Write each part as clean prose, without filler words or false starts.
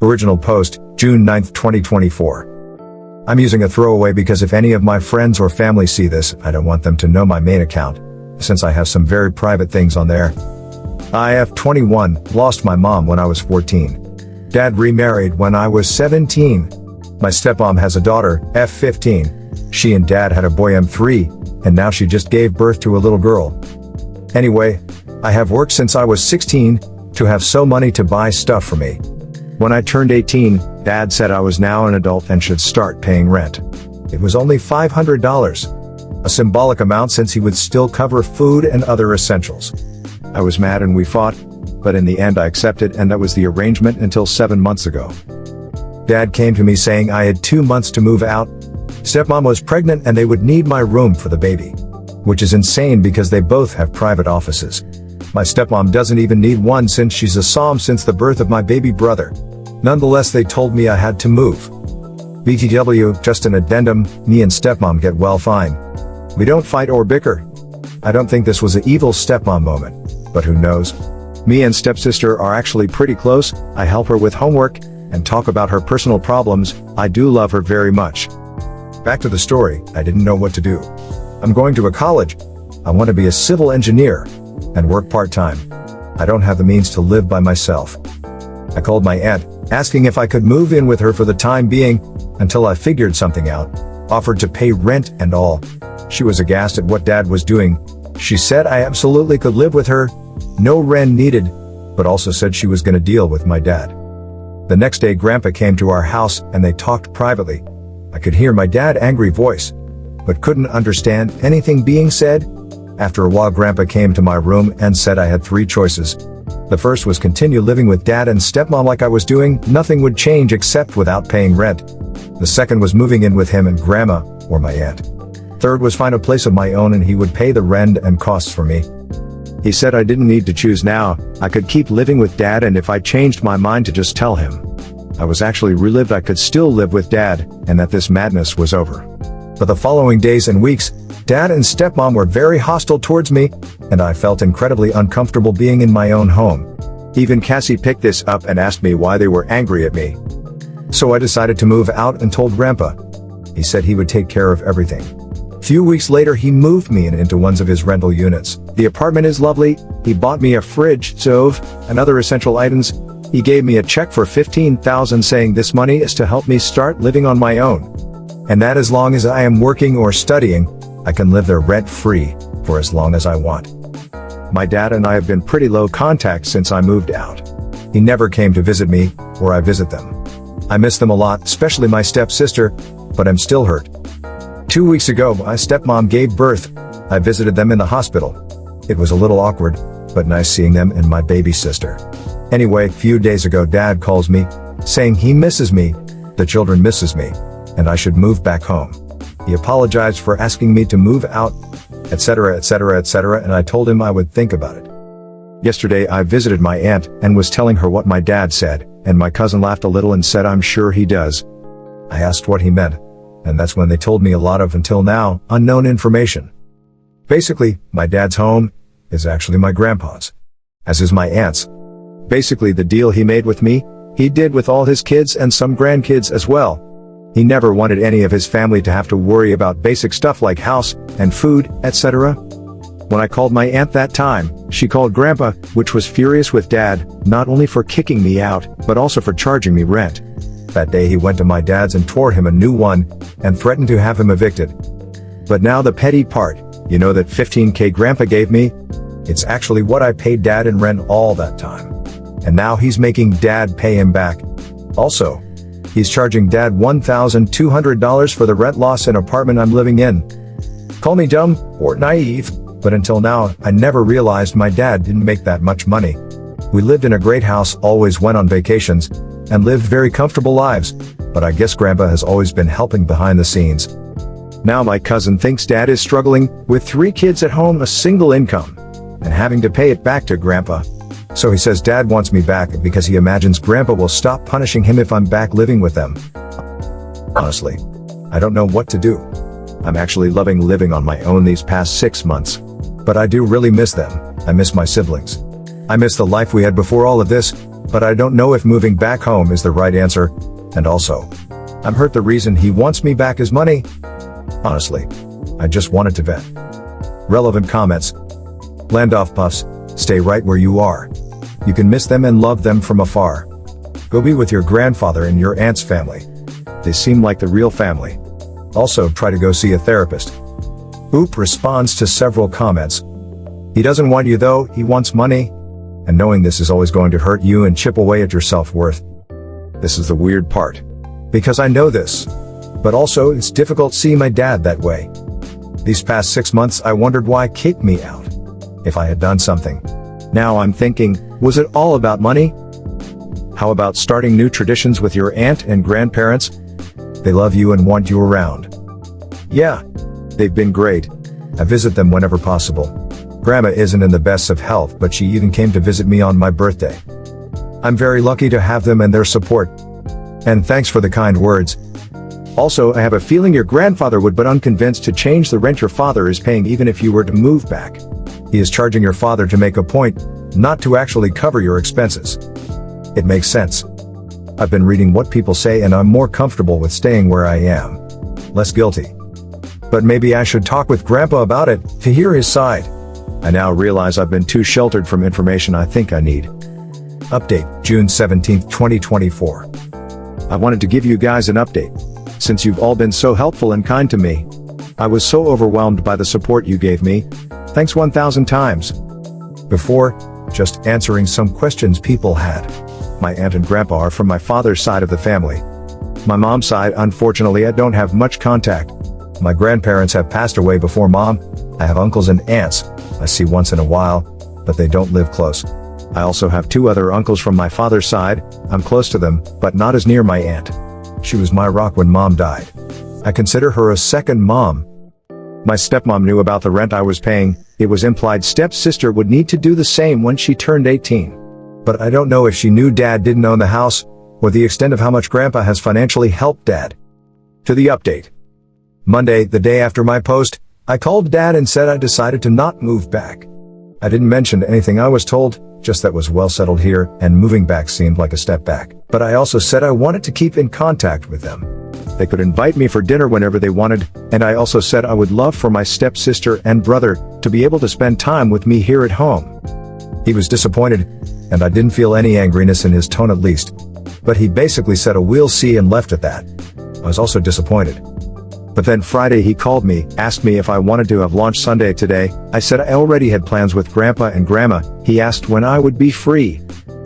Original post, June 9, 2024. I'm using a throwaway because if any of my friends or family see this, I don't want them to know my main account, since I have some very private things on there. IF 21, lost my mom when I was 14. Dad remarried when I was 17. My stepmom has a daughter, F15. She and dad had a boy M3, and now she just gave birth to a little girl. Anyway, I have worked since I was 16, to have so money to buy stuff for me. When I turned 18, dad said I was now an adult and should start paying rent. It was only $500. A symbolic amount since he would still cover food and other essentials. I was mad and we fought, but in the end I accepted, and that was the arrangement until 7 months ago. Dad came to me saying I had 2 months to move out. Stepmom was pregnant and they would need my room for the baby. Which is insane because they both have private offices. My stepmom doesn't even need one since she's a SOM since the birth of my baby brother. Nonetheless, they told me I had to move. BTW, just an addendum, me and stepmom get well fine. We don't fight or bicker. I don't think this was an evil stepmom moment, but who knows? Me and stepsister are actually pretty close. I help her with homework and talk about her personal problems. I do love her very much. Back to the story, I didn't know what to do. I'm going to a college. I want to be a civil engineer and work part-time. I don't have the means to live by myself. I called my aunt, asking if I could move in with her for the time being, until I figured something out, offered to pay rent and all. She was aghast at what dad was doing. She said I absolutely could live with her, no rent needed, but also said she was going to deal with my dad. The next day Grampa came to our house and they talked privately. I could hear my dad's angry voice, but couldn't understand anything being said. After a while Grampa came to my room and said I had 3 choices. The first was continue living with dad and stepmom like I was doing, nothing would change except without paying rent. The second was moving in with him and grandma, or my aunt. Third was find a place of my own and he would pay the rent and costs for me. He said I didn't need to choose now, I could keep living with dad and if I changed my mind to just tell him. I was actually relieved I could still live with dad, and that this madness was over. For the following days and weeks, dad and stepmom were very hostile towards me, and I felt incredibly uncomfortable being in my own home. Even Cassie picked this up and asked me why they were angry at me. So I decided to move out and told Grandpa. He said he would take care of everything. Few weeks later he moved me into one of his rental units. The apartment is lovely. He bought me a fridge, stove, and other essential items. He gave me a check for $15,000 saying this money is to help me start living on my own. And that as long as I am working or studying, I can live there rent-free for as long as I want. My dad and I have been pretty low contact since I moved out. He never came to visit me, or I visit them. I miss them a lot, especially my stepsister, but I'm still hurt. 2 weeks ago, my stepmom gave birth. I visited them in the hospital. It was a little awkward, but nice seeing them and my baby sister. Anyway, few days ago dad calls me, saying he misses me, the children misses me, and I should move back home. He apologized for asking me to move out, etc., etc., etc., and I told him I would think about it. Yesterday I visited my aunt and was telling her what my dad said, and my cousin laughed a little and said I'm sure he does. I asked what he meant, and that's when they told me a lot of until now unknown information. Basically, my dad's home is actually my grandpa's, as is my aunt's. Basically the deal he made with me, he did with all his kids and some grandkids as well. He never wanted any of his family to have to worry about basic stuff like house and food, etc. When I called my aunt that time, she called Grandpa, which was furious with dad, not only for kicking me out, but also for charging me rent. That day he went to my dad's and tore him a new one, and threatened to have him evicted. But now the petty part, you know that $15,000 Grandpa gave me? It's actually what I paid dad in rent all that time. And now he's making dad pay him back. Also, he's charging dad $1,200 for the rent loss in apartment I'm living in. Call me dumb or naive, but until now, I never realized my dad didn't make that much money. We lived in a great house, always went on vacations, and lived very comfortable lives, but I guess Grandpa has always been helping behind the scenes. Now my cousin thinks dad is struggling with 3 kids at home, a single income, and having to pay it back to Grandpa. So he says dad wants me back because he imagines Grandpa will stop punishing him if I'm back living with them. Honestly, I don't know what to do. I'm actually loving living on my own these past 6 months. But I do really miss them. I miss my siblings. I miss the life we had before all of this, But I don't know if moving back home is the right answer, and also, I'm hurt the reason he wants me back is money. Honestly, I just wanted to vent. Relevant comments. Land off puffs, stay right where you are. You can miss them and love them from afar. Go be with your grandfather and your aunt's family. They seem like the real family. Also, try to go see a therapist. Oop responds to several comments. He doesn't want you though, he wants money. And knowing this is always going to hurt you and chip away at your self-worth. This is the weird part. Because I know this. But also, it's difficult seeing my dad that way. These past 6 months I wondered why he kicked me out. If I had done something. Now I'm thinking, was it all about money? How about starting new traditions with your aunt and grandparents? They love you and want you around. Yeah, they've been great. I visit them whenever possible. Grandma isn't in the best of health, but she even came to visit me on my birthday. I'm very lucky to have them and their support. And thanks for the kind words. Also, I have a feeling your grandfather would but unconvinced to change the rent your father is paying even if you were to move back. He is charging your father to make a point, not to actually cover your expenses. It makes sense. I've been reading what people say and I'm more comfortable with staying where I am. Less guilty. But maybe I should talk with Grandpa about it, to hear his side. I now realize I've been too sheltered from information I think I need. Update, June 17, 2024. I wanted to give you guys an update. Since you've all been so helpful and kind to me. I was so overwhelmed by the support you gave me. Thanks 1,000 times. Before, just answering some questions people had. My aunt and grandpa are from my father's side of the family. My mom's side, unfortunately, I don't have much contact. My grandparents have passed away before mom. I have uncles and aunts. I see once in a while, but they don't live close. I also have 2 other uncles from my father's side. I'm close to them, but not as near my aunt. She was my rock when mom died. I consider her a second mom. My stepmom knew about the rent I was paying. It was implied stepsister would need to do the same when she turned 18. But I don't know if she knew dad didn't own the house, or the extent of how much grandpa has financially helped dad. To the update. Monday, the day after my post, I called dad and said I decided to not move back. I didn't mention anything I was told, just that was well settled here, and moving back seemed like a step back. But I also said I wanted to keep in contact with them. They could invite me for dinner whenever they wanted, and I also said I would love for my stepsister and brother to be able to spend time with me here at home. He was disappointed, and I didn't feel any angriness in his tone at least. But he basically said a we'll see and left at that. I was also disappointed. But then Friday he called me, asked me if I wanted to have lunch Sunday today. I said I already had plans with Grandpa and Grandma. He asked when I would be free.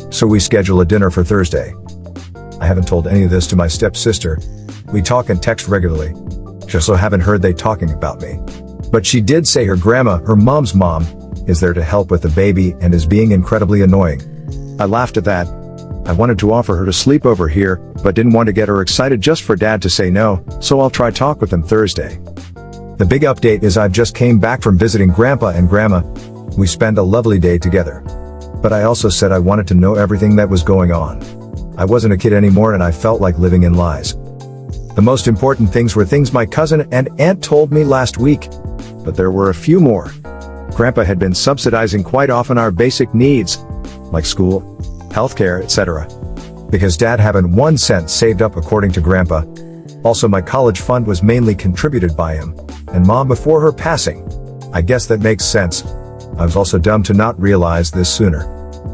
So we schedule a dinner for Thursday. I haven't told any of this to my stepsister. We talk and text regularly. Just so haven't heard they talking about me. But she did say her grandma, her mom's mom, is there to help with the baby and is being incredibly annoying. I laughed at that. I wanted to offer her to sleep over here, but didn't want to get her excited just for dad to say no, so I'll try talk with them Thursday. The big update is I've just came back from visiting Grandpa and Grandma. We spent a lovely day together. But I also said I wanted to know everything that was going on. I wasn't a kid anymore and I felt like living in lies. The most important things were things my cousin and aunt told me last week. But there were a few more. Grandpa had been subsidizing quite often our basic needs, like school, healthcare, etc. Because dad hadn't 1 cent saved up according to Grandpa. Also my college fund was mainly contributed by him, and mom before her passing. I guess that makes sense. I was also dumb to not realize this sooner.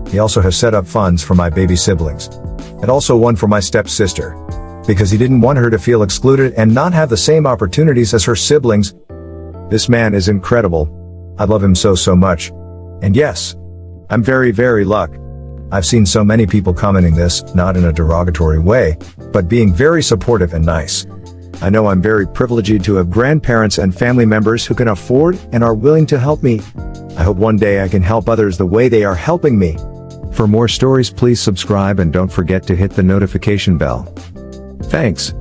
He also has set up funds for my baby siblings. And also one for my stepsister. Because he didn't want her to feel excluded and not have the same opportunities as her siblings. This man is incredible. I love him so much. And yes, I'm very lucky. I've seen so many people commenting this, not in a derogatory way, but being very supportive and nice. I know I'm very privileged to have grandparents and family members who can afford and are willing to help me. I hope one day I can help others the way they are helping me. For more stories, please subscribe and don't forget to hit the notification bell. Thanks.